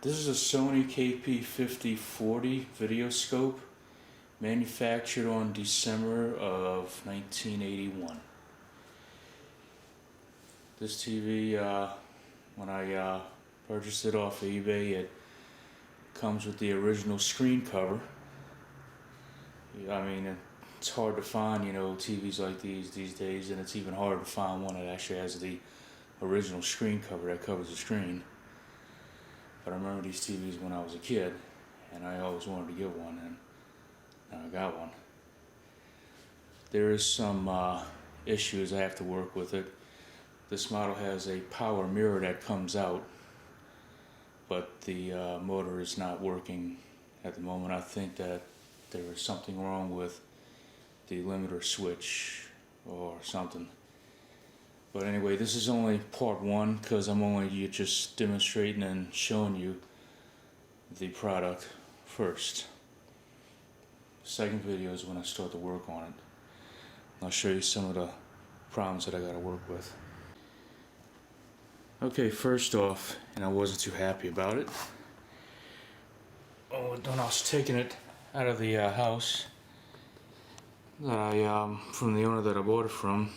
This is a Sony KP-5040 Videoscope, manufactured on December of 1981. This TV, when I purchased it off of eBay, it comes with the original screen cover. I mean, it's hard to find, TVs like these days, and it's even harder to find one that actually has the original screen cover that covers the screen. But I remember these TVs when I was a kid, and I always wanted to get one, and now I got one. There is some issues I have to work with it. This model has a power mirror that comes out, but the motor is not working at the moment. I think that there is something wrong with the limiter switch or something. But anyway, this is only part one because I'm only just demonstrating and showing you the product first. Second video is when I start to work on it. I'll show you some of the problems that I got to work with. Okay, first off, and I wasn't too happy about it. When I was taking it out of the house that from the owner that I bought it from,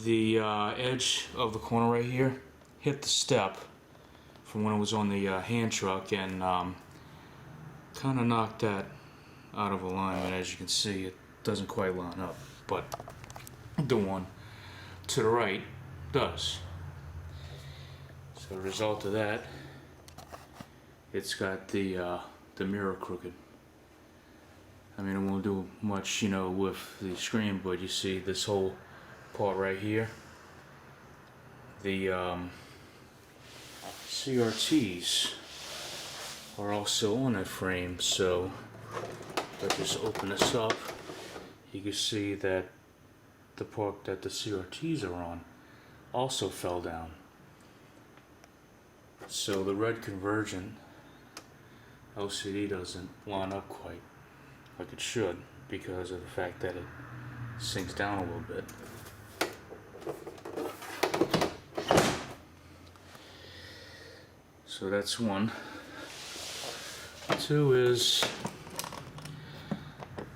the edge of the corner right here hit the step from when it was on the hand truck, and kind of knocked that out of alignment. As you can see, it doesn't quite line up, but the one to the right does. So the result of that, it's got the mirror crooked. I mean, it won't do much, with the screen, but you see this whole part right here, the CRTs are also on that frame. So if I just open this up, you can see that the part that the CRTs are on also fell down. So the red convergent LCD doesn't line up quite like it should because of the fact that it sinks down a little bit. So that's one. Two is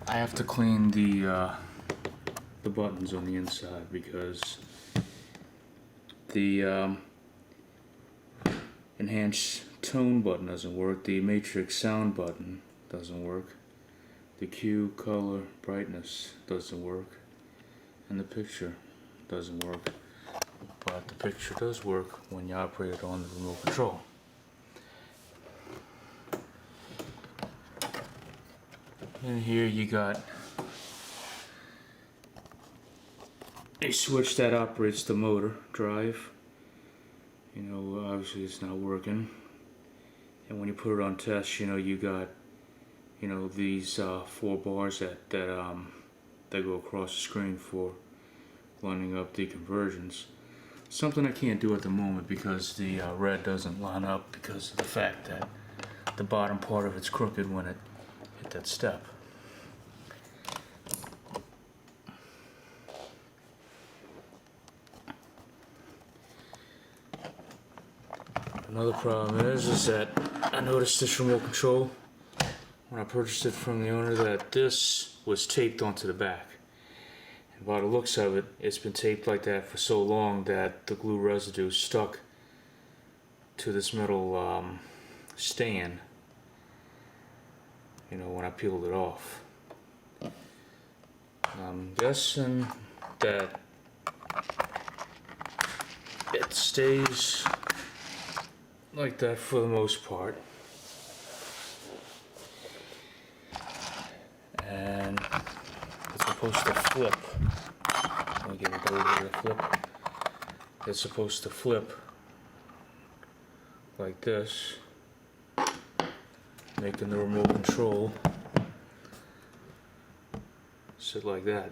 I have to clean the buttons on the inside because the enhanced tone button doesn't work, the matrix sound button doesn't work, the Q color brightness doesn't work, and the picture doesn't work. But the picture does work when you operate it on the remote control. And here you got a switch that operates the motor drive. Obviously it's not working. And when you put it on test, you got these 4 bars that go across the screen for lining up the conversions. Something I can't do at the moment because the red doesn't line up because of the fact that the bottom part of it's crooked when it hit that step. Another problem is that I noticed this remote control when I purchased it from the owner that this was taped onto the back. And by the looks of it, it's been taped like that for so long that the glue residue stuck to this metal stand, when I peeled it off. I'm guessing that it stays like that for the most part, and it's supposed to flip. Let me get it over here to flip. It's supposed to flip like this, making the remote control sit like that.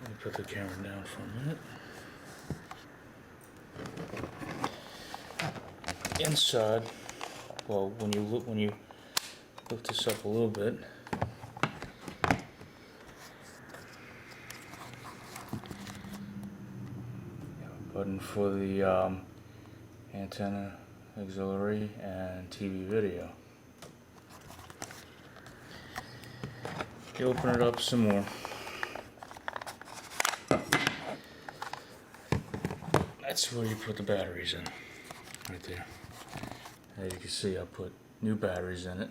Let me put the camera down for a minute. Inside, well, when you look this up a little bit, button for the antenna, auxiliary, and TV video. You open it up some more. That's where you put the batteries in, right there. As you can see, I put new batteries in it.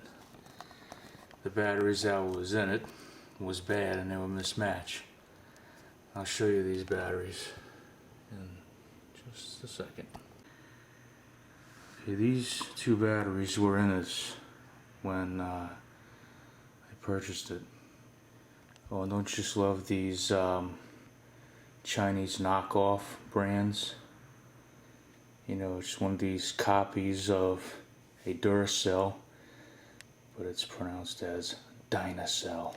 The batteries that was in it was bad and they were mismatched. I'll show you these batteries in just a second. Okay, these two batteries were in it when I purchased it. Oh, and don't you just love these Chinese knockoff brands? You know, it's one of these copies of a Duracell, but it's pronounced as Dynacell.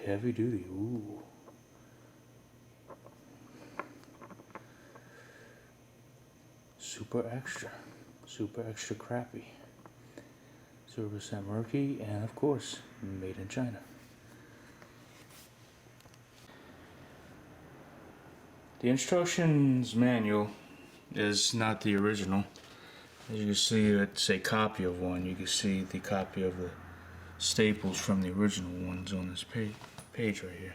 Heavy duty, ooh. Super extra crappy. 0% murky, and of course, made in China. The instructions manual is not the original. As you can see, it's a copy of one. You can see the copy of the staples from the original ones on this page right here.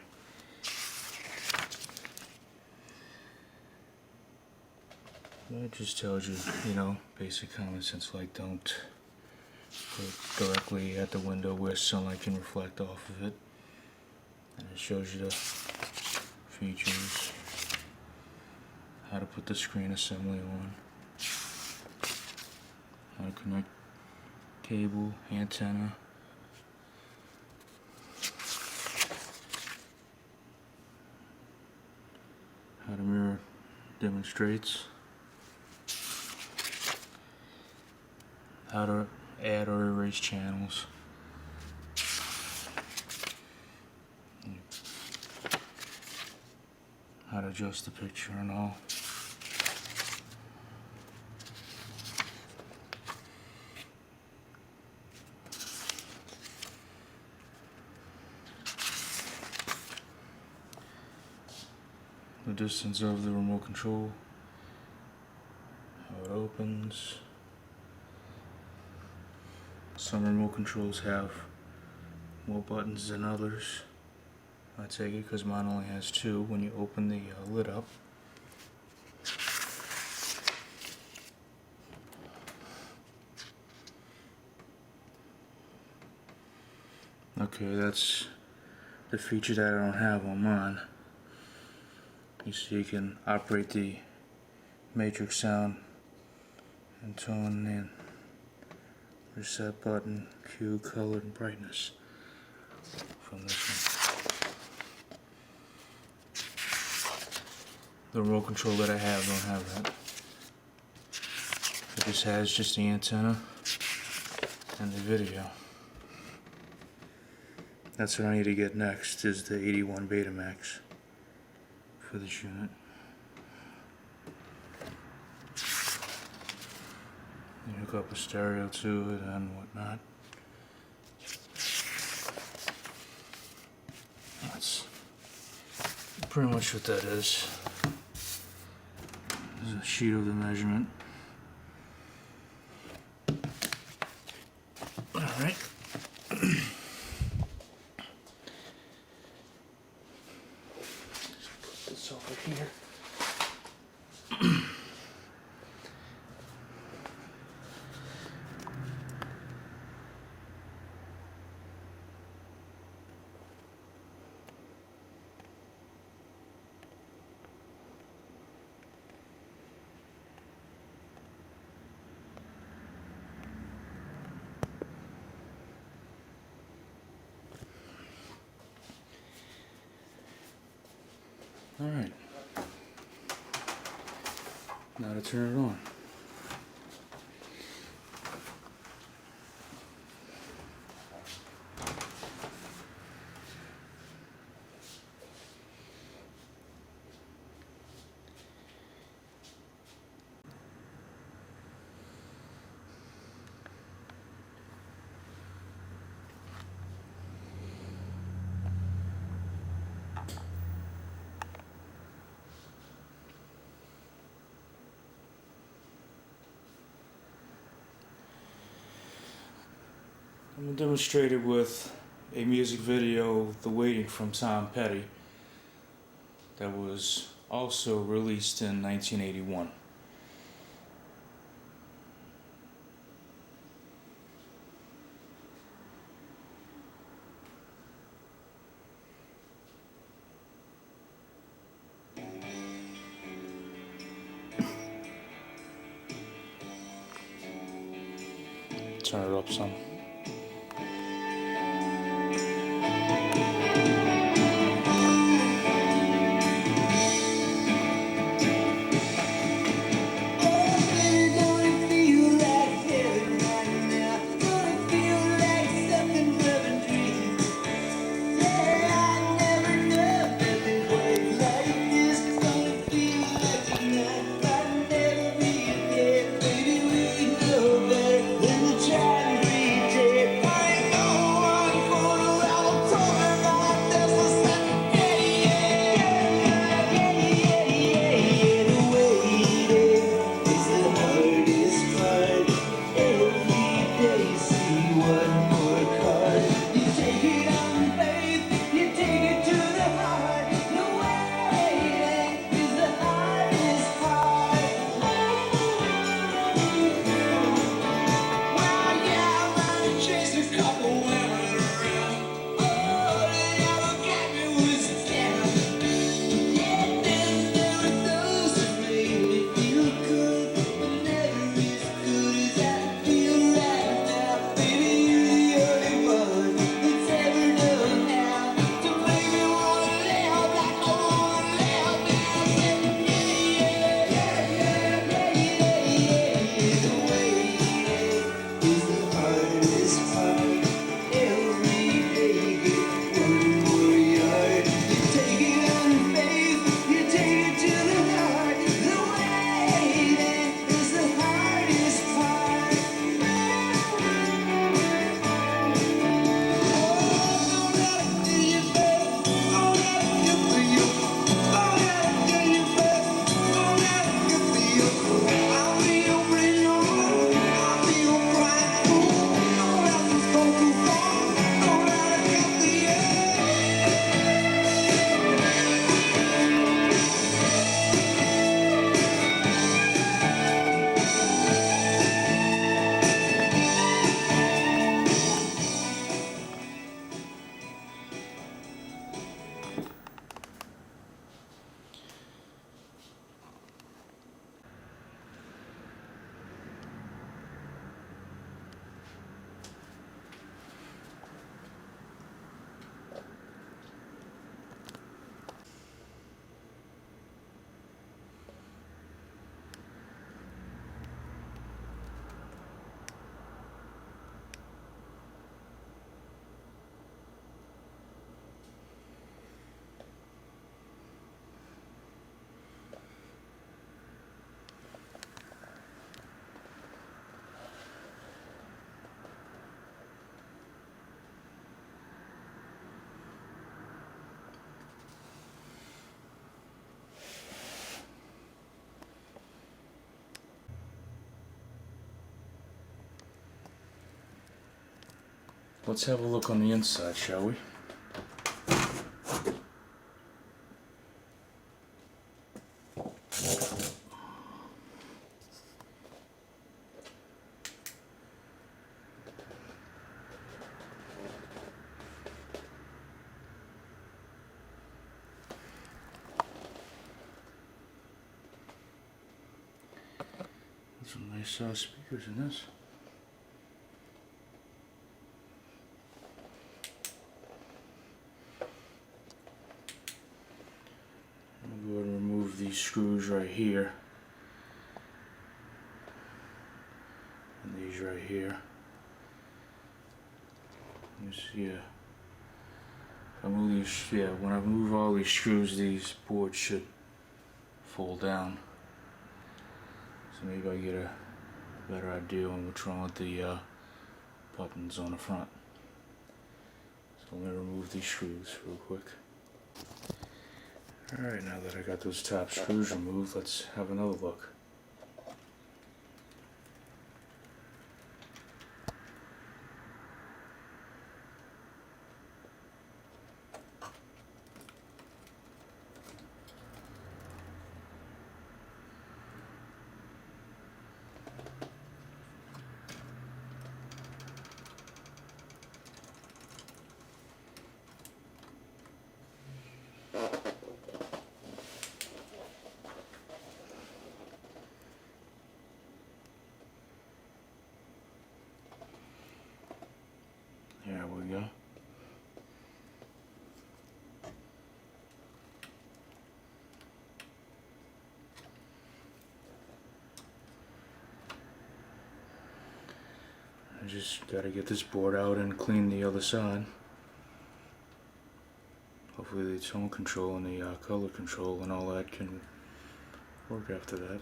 It just tells you, you know, basic common sense, like don't put it directly at the window where sunlight can reflect off of it. And it shows you the features, how to put the screen assembly on, how to connect cable, antenna, how the mirror demonstrates, how to add or erase channels, how to adjust the picture and all. The distance of the remote control, how it opens. Some remote controls have more buttons than others. I take it because mine only has two when you open the lid up. Okay, that's the feature that I don't have on mine. You see, you can operate the matrix sound and tone and reset button, cue, color, and brightness from this one. The remote control that I have don't have that. It just has just the antenna and the video. That's what I need to get next, is the 81 Betamax for this unit. You hook up a stereo to it and whatnot. That's pretty much what that is. This is a sheet of the measurement. Alright. Put this over here. Alright, now to turn it on. I'm going to demonstrate it with a music video, The Waiting from Tom Petty, that was also released in 1981. Turn it up some. Let's have a look on the inside, shall we? There's some nice speakers in this. I'm going to remove these screws right here. And these right here. You see, when I move all these screws, these boards should fall down. So maybe I get a better idea on what's wrong with the buttons on the front. So let me remove these screws real quick. Alright, now that I got those top screws removed, let's have another look. There we go. I just gotta get this board out and clean the other side. Hopefully the tone control and the color control and all that can work after that.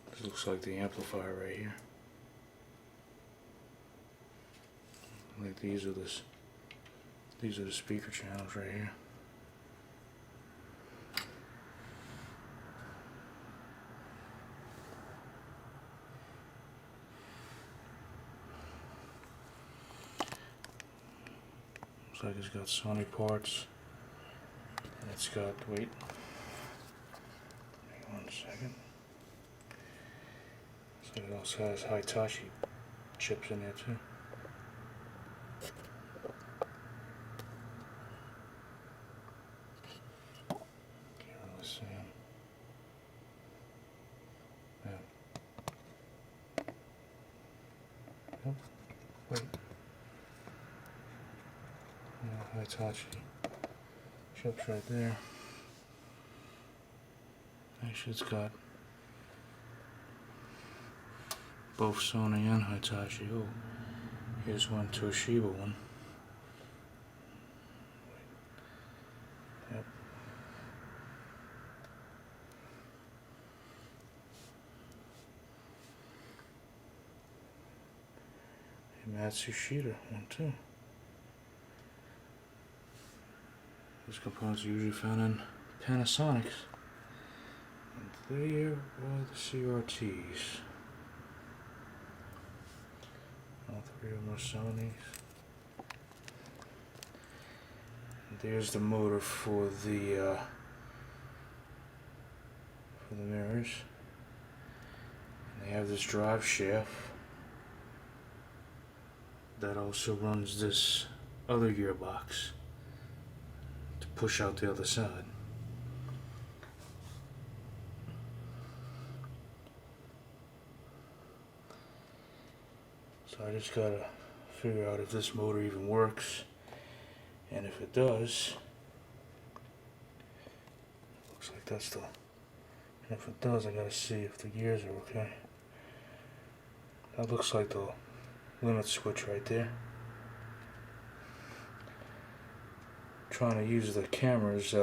This looks like the amplifier right here. Like these are the speaker channels right here. Looks like it's got Sony parts. And it's got, wait. Hang on a second. So it also has Hitachi chips in there too. Can't really see them. Yeah. Yep. Wait. Yeah, Hitachi chips right there. Actually, it's got both Sony and Hitachi. Oh, here's one Toshiba one. Yep. A Matsushita one too. These components are usually found in Panasonics. And there are the CRTs. All three of them are Sonys. And there's the motor for the mirrors. And they have this drive shaft that also runs this other gearbox to push out the other side. So I just gotta figure out if this motor even works, and if it does, looks like that's the, and if it does, I gotta see if the gears are okay. That looks like the limit switch right there. Trying to use the camera's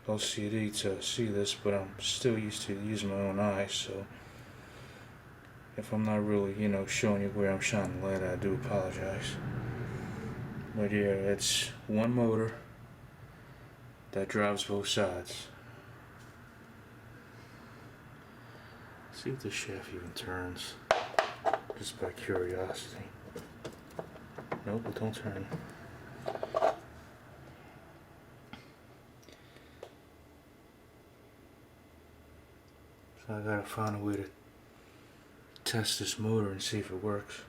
LCD to see this, but I'm still used to using my own eyes, so if I'm not really, showing you where I'm shining the light, I do apologize. But yeah, it's one motor that drives both sides. See if the shaft even turns, just by curiosity. Nope, it don't turn. So I gotta find a way to test this motor and see if it works.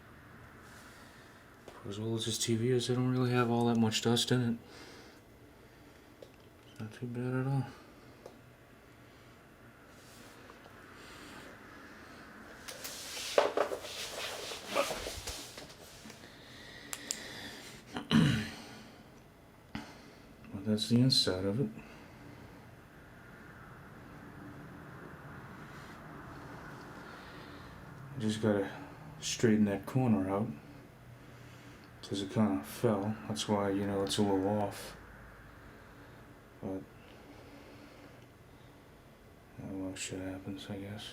For as old as this TV is, I don't really have all that much dust in it. It's not too bad at all. Well, that's the inside of it. I just gotta straighten that corner out because it kind of fell. That's why, it's a little off. But well, shit happens, I guess.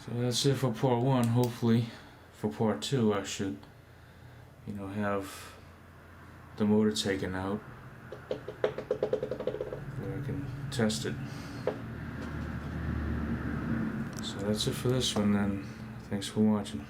So that's it for part one. Hopefully, for part two, I should, have the motor taken out where I can test it. So that's it for this one then. Thanks for watching.